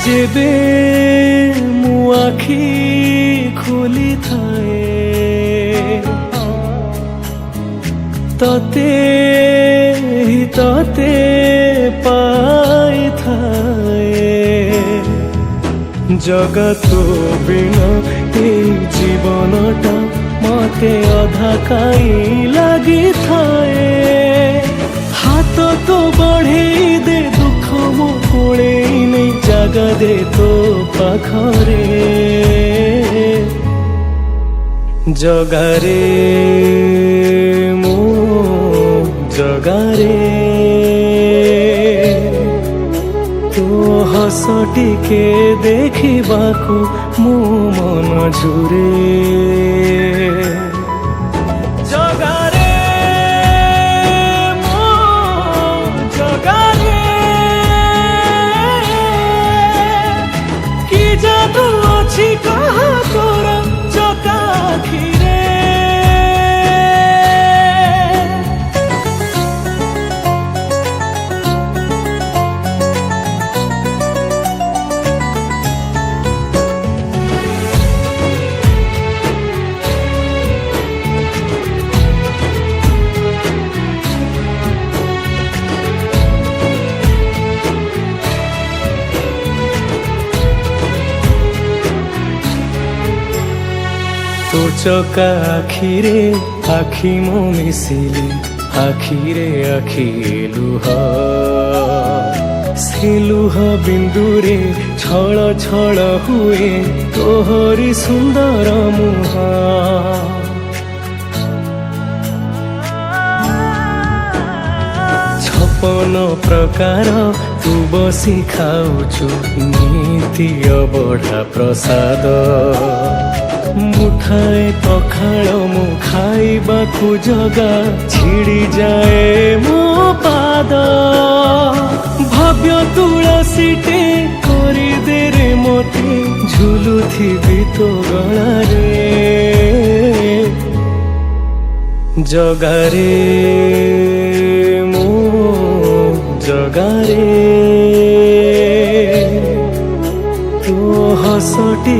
जेबे मु आखि खोली थाए तते तते पाई थाए जगत बिना ए जीवनटा मते अधा काई लगी थाए हाथ तो बढ़े दे दुख मो कोले नहीं जगा दे तो पाखरे जगारे मो जगारे तो हस टिके देखिबाकू मो मन झुरे जगारे मो जगारे कि जादू अछि कहा तोर चका आखिरे तो चका आखिरे आखि मो मिसिले आखिरे आखि लुह से लुह बिंदुरे छल छल हुए तोहरी सुंदर मुह छपन प्रकार तू बसी खाऊछु नीति अबढ़ा प्रसाद मुठाए पखाल मु खाइबाकू जगा छिड़ी जाए मो पाद भव्य तुलसीटे करी दे रे मते झुलुथिबी तो गलारे जगारे मो जगारे तो हसटी